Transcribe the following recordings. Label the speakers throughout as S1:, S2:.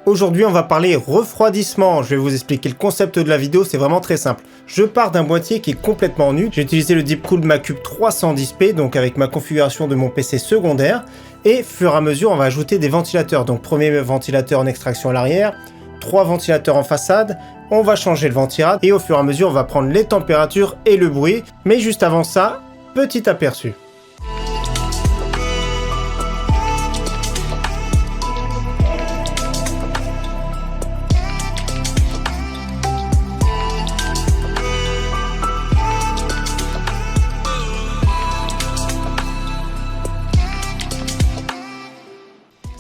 S1: Aujourd'hui, on va parler refroidissement. Je vais vous expliquer le concept de la vidéo, c'est vraiment très simple. Je pars d'un boîtier qui est complètement nu. J'ai utilisé le Deepcool Macube 310p, donc avec ma configuration de mon PC secondaire. Et fur et à mesure, on va ajouter des ventilateurs. Donc premier ventilateur en extraction à l'arrière, 3 ventilateurs en façade. On va changer le ventirad et au fur et à mesure, on va prendre les températures et le bruit. Mais juste avant ça, petit aperçu.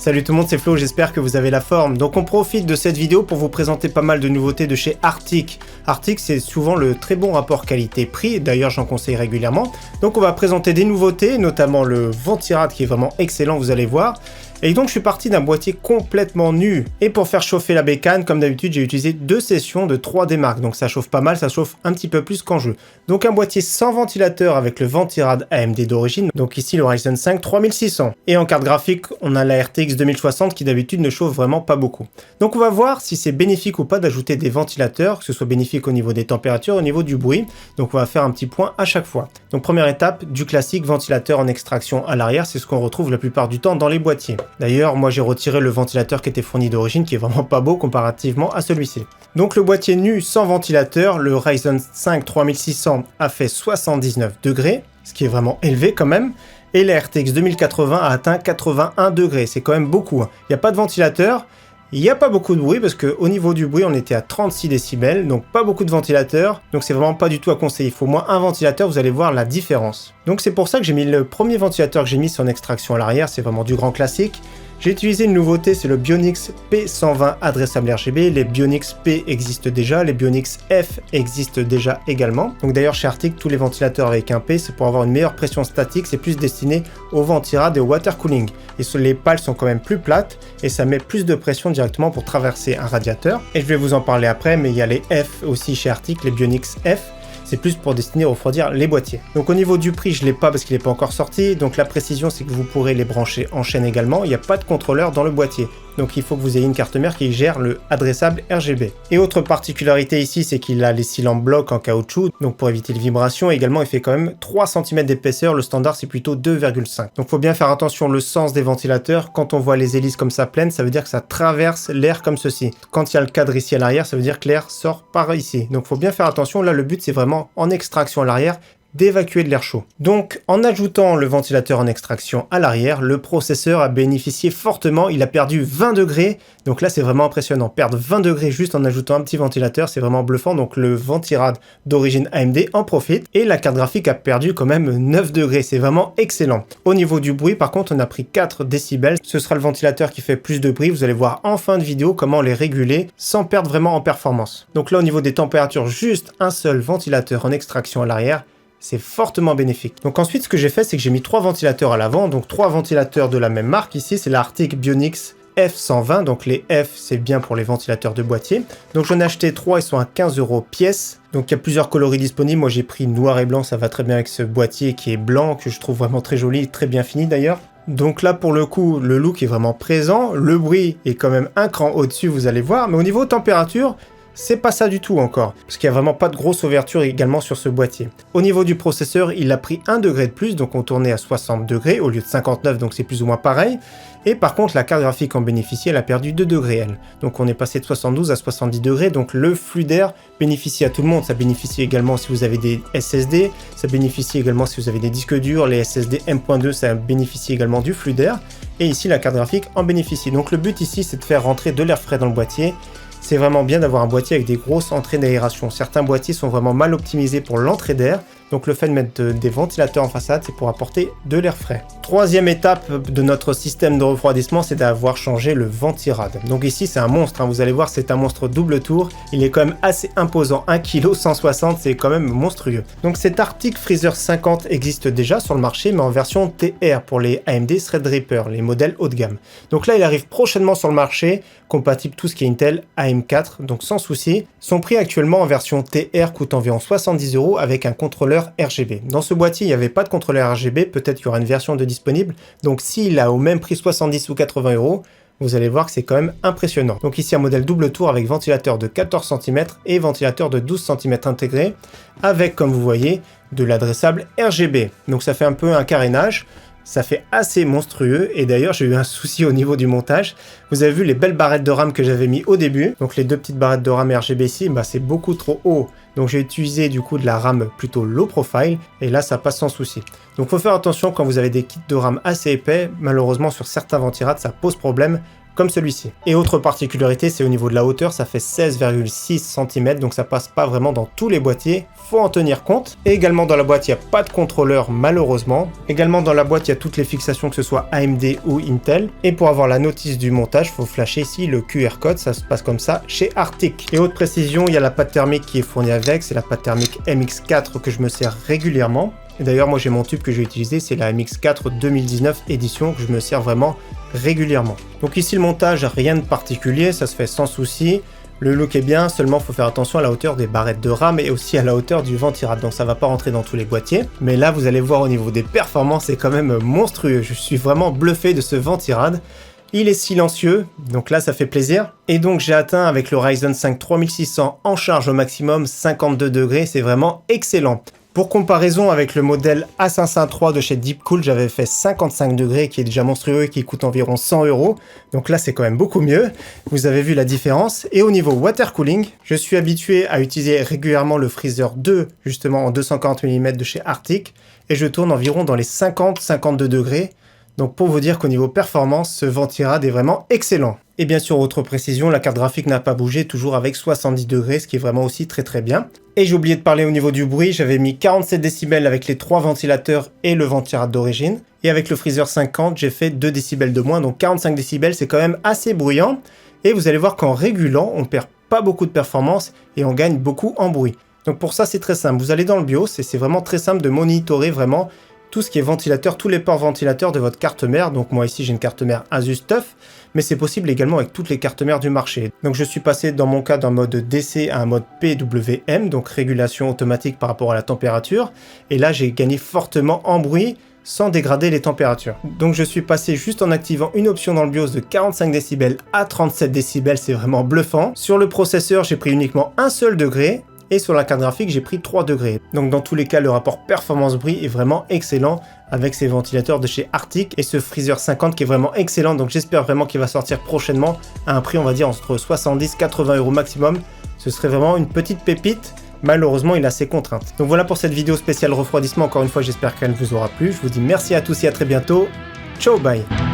S1: Salut tout le monde, c'est Flo, j'espère que vous avez la forme. Donc on profite de cette vidéo pour vous présenter pas mal de nouveautés de chez Arctic. Arctic, c'est souvent le très bon rapport qualité-prix, d'ailleurs j'en conseille régulièrement. Donc on va présenter des nouveautés, notamment le ventirad qui est vraiment excellent, vous allez voir. Et donc je suis parti d'un boîtier complètement nu. Et pour faire chauffer la bécane, comme d'habitude, j'ai utilisé 2 sessions de 3D marques. Donc ça chauffe pas mal, ça chauffe un petit peu plus qu'en jeu. Donc un boîtier sans ventilateur avec le ventirad AMD d'origine. Donc ici le Ryzen 5 3600. Et en carte graphique, on a la RTX 2060 qui d'habitude ne chauffe vraiment pas beaucoup. Donc on va voir si c'est bénéfique ou pas d'ajouter des ventilateurs, que ce soit bénéfique au niveau des températures, au niveau du bruit. Donc on va faire un petit point à chaque fois. Donc première étape, du classique ventilateur en extraction à l'arrière, c'est ce qu'on retrouve la plupart du temps dans les boîtiers. D'ailleurs, moi j'ai retiré le ventilateur qui était fourni d'origine, qui est vraiment pas beau comparativement à celui-ci. Donc le boîtier nu sans ventilateur, le Ryzen 5 3600 a fait 79 degrés, ce qui est vraiment élevé quand même. Et la RTX 2080 a atteint 81 degrés, c'est quand même beaucoup. Il n'y a pas de ventilateur, il n'y a pas beaucoup de bruit parce qu'au niveau du bruit on était à 36 décibels, donc pas beaucoup de ventilateur, donc c'est vraiment pas du tout à conseiller. Il faut au moins un ventilateur, vous allez voir la différence. Donc c'est pour ça que j'ai mis le premier ventilateur que j'ai mis, c'est en extraction à l'arrière, c'est vraiment du grand classique. J'ai utilisé une nouveauté, c'est le Bionix P120 adressable RGB. Les Bionix P existent déjà, les Bionix F existent déjà également. Donc d'ailleurs chez Arctic, tous les ventilateurs avec un P, c'est pour avoir une meilleure pression statique, c'est plus destiné au ventirad et au water cooling. Et les pales sont quand même plus plates et ça met plus de pression directement pour traverser un radiateur. Et je vais vous en parler après, mais il y a les F aussi chez Arctic, les Bionix F. C'est plus pour destiner à refroidir les boîtiers. Donc au niveau du prix, je ne l'ai pas parce qu'il n'est pas encore sorti. Donc la précision, c'est que vous pourrez les brancher en chaîne également. Il n'y a pas de contrôleur dans le boîtier. Donc il faut que vous ayez une carte mère qui gère le adressable RGB. Et autre particularité ici, c'est qu'il a les cils en bloc en caoutchouc, donc pour éviter les vibrations. Également, il fait quand même 3 cm d'épaisseur. Le standard, c'est plutôt 2,5. Donc il faut bien faire attention le sens des ventilateurs. Quand on voit les hélices comme ça pleines, ça veut dire que ça traverse l'air comme ceci. Quand il y a le cadre ici à l'arrière, ça veut dire que l'air sort par ici. Donc il faut bien faire attention. Là, le but, c'est vraiment en extraction à l'arrière, d'évacuer de l'air chaud. Donc en ajoutant le ventilateur en extraction à l'arrière, le processeur a bénéficié fortement, il a perdu 20 degrés, donc là c'est vraiment impressionnant, perdre 20 degrés juste en ajoutant un petit ventilateur, c'est vraiment bluffant, donc le ventirad d'origine AMD en profite, et la carte graphique a perdu quand même 9 degrés, c'est vraiment excellent. Au niveau du bruit par contre on a pris 4 décibels, ce sera le ventilateur qui fait plus de bruit, vous allez voir en fin de vidéo comment les réguler sans perdre vraiment en performance. Donc là au niveau des températures, juste un seul ventilateur en extraction à l'arrière, c'est fortement bénéfique. Donc ensuite, ce que j'ai fait, c'est que j'ai mis 3 ventilateurs à l'avant, donc 3 ventilateurs de la même marque. Ici, c'est l'Arctic Bionix F120, donc les F, c'est bien pour les ventilateurs de boîtier. Donc j'en ai acheté 3, ils sont à 15 € pièce. Donc il y a plusieurs coloris disponibles. Moi, j'ai pris noir et blanc, ça va très bien avec ce boîtier qui est blanc, que je trouve vraiment très joli, très bien fini d'ailleurs. Donc là, pour le coup, le look est vraiment présent. Le bruit est quand même un cran au-dessus, vous allez voir. Mais au niveau température, c'est pas ça du tout encore, parce qu'il n'y a vraiment pas de grosse ouverture également sur ce boîtier. Au niveau du processeur, il a pris 1 degré de plus, donc on tournait à 60 degrés au lieu de 59, donc c'est plus ou moins pareil. Et par contre, la carte graphique en bénéficie, elle a perdu 2 degrés, elle. Donc on est passé de 72 à 70 degrés, donc le flux d'air bénéficie à tout le monde. Ça bénéficie également si vous avez des SSD, ça bénéficie également si vous avez des disques durs, les SSD M.2, ça bénéficie également du flux d'air. Et ici, la carte graphique en bénéficie. Donc le but ici, c'est de faire rentrer de l'air frais dans le boîtier. C'est vraiment bien d'avoir un boîtier avec des grosses entrées d'aération. Certains boîtiers sont vraiment mal optimisés pour l'entrée d'air. Donc le fait de mettre des ventilateurs en façade, c'est pour apporter de l'air frais. Troisième étape de notre système de refroidissement, c'est d'avoir changé le ventirad. Donc ici, c'est un monstre, hein. Vous allez voir, c'est un monstre double tour. Il est quand même assez imposant. 1 kg 160, c'est quand même monstrueux. Donc cet Arctic Freezer 50 existe déjà sur le marché, mais en version TR pour les AMD Threadripper, les modèles haut de gamme. Donc là, il arrive prochainement sur le marché, compatible tout ce qui est Intel AM4, donc sans souci. Son prix actuellement en version TR coûte environ 70 € avec un contrôleur RGB. Dans ce boîtier, il n'y avait pas de contrôleur RGB, peut-être qu'il y aura une version de disponible. Donc s'il a au même prix 70 ou 80 €, vous allez voir que c'est quand même impressionnant. Donc ici un modèle double tour avec ventilateur de 14 cm et ventilateur de 12 cm intégré, avec comme vous voyez de l'adressable RGB. Donc ça fait un peu un carénage. Ça fait assez monstrueux et d'ailleurs j'ai eu un souci au niveau du montage. Vous avez vu les belles barrettes de RAM que j'avais mis au début. Donc les deux petites barrettes de RAM RGB ici, c'est beaucoup trop haut. Donc j'ai utilisé du coup de la RAM plutôt low profile et là ça passe sans souci. Donc faut faire attention quand vous avez des kits de RAM assez épais. Malheureusement sur certains ventirades ça pose problème, comme celui-ci. Et autre particularité, c'est au niveau de la hauteur, ça fait 16,6 cm, donc ça passe pas vraiment dans tous les boîtiers, faut en tenir compte. Et également dans la boîte, il n'y a pas de contrôleur malheureusement. Également dans la boîte, il y a toutes les fixations, que ce soit AMD ou Intel. Et pour avoir la notice du montage, il faut flasher ici le QR code, ça se passe comme ça chez Arctic. Et autre précision, il y a la pâte thermique qui est fournie avec, c'est la pâte thermique MX4 que je me sers régulièrement. Et d'ailleurs, moi j'ai mon tube que j'ai utilisé, c'est la MX4 2019 édition que je me sers vraiment régulièrement. Donc ici le montage, rien de particulier, ça se fait sans souci. Le look est bien, seulement il faut faire attention à la hauteur des barrettes de RAM et aussi à la hauteur du ventirad. Donc ça va pas rentrer dans tous les boîtiers. Mais là vous allez voir au niveau des performances, c'est quand même monstrueux. Je suis vraiment bluffé de ce ventirad. Il est silencieux, donc là ça fait plaisir. Et donc j'ai atteint avec le Ryzen 5 3600 en charge au maximum 52 degrés, c'est vraiment excellent. Pour comparaison avec le modèle Assassin 3 de chez Deepcool, j'avais fait 55 degrés qui est déjà monstrueux et qui coûte environ 100 €. Donc là c'est quand même beaucoup mieux. Vous avez vu la différence. Et au niveau water cooling, je suis habitué à utiliser régulièrement le Freezer 2 justement en 240 mm de chez Arctic et je tourne environ dans les 50-52 degrés. Donc pour vous dire qu'au niveau performance, ce ventirad est vraiment excellent. Et bien sûr, autre précision, la carte graphique n'a pas bougé, toujours avec 70 degrés, ce qui est vraiment aussi très bien. Et j'ai oublié de parler au niveau du bruit, j'avais mis 47 décibels avec les 3 ventilateurs et le ventirad d'origine. Et avec le Freezer 50, j'ai fait 2 décibels de moins, donc 45 décibels, c'est quand même assez bruyant. Et vous allez voir qu'en régulant, on perd pas beaucoup de performance et on gagne beaucoup en bruit. Donc pour ça, c'est très simple. Vous allez dans le BIOS et c'est vraiment très simple de monitorer vraiment tout ce qui est ventilateur, tous les ports ventilateurs de votre carte mère. Donc moi ici j'ai une carte mère Asus TUF, mais c'est possible également avec toutes les cartes mères du marché. Donc je suis passé dans mon cas d'un mode DC à un mode PWM, donc régulation automatique par rapport à la température. Et là j'ai gagné fortement en bruit sans dégrader les températures. Donc je suis passé juste en activant une option dans le BIOS de 45 décibels à 37 décibels, c'est vraiment bluffant. Sur le processeur j'ai pris uniquement un seul degré. Et sur la carte graphique, j'ai pris 3 degrés. Donc dans tous les cas, le rapport performance-bruit est vraiment excellent avec ces ventilateurs de chez Arctic et ce Freezer 50 qui est vraiment excellent. Donc j'espère vraiment qu'il va sortir prochainement à un prix, on va dire, entre 70-80 € maximum. Ce serait vraiment une petite pépite. Malheureusement, il a ses contraintes. Donc voilà pour cette vidéo spéciale refroidissement. Encore une fois, j'espère qu'elle vous aura plu. Je vous dis merci à tous et à très bientôt. Ciao, bye!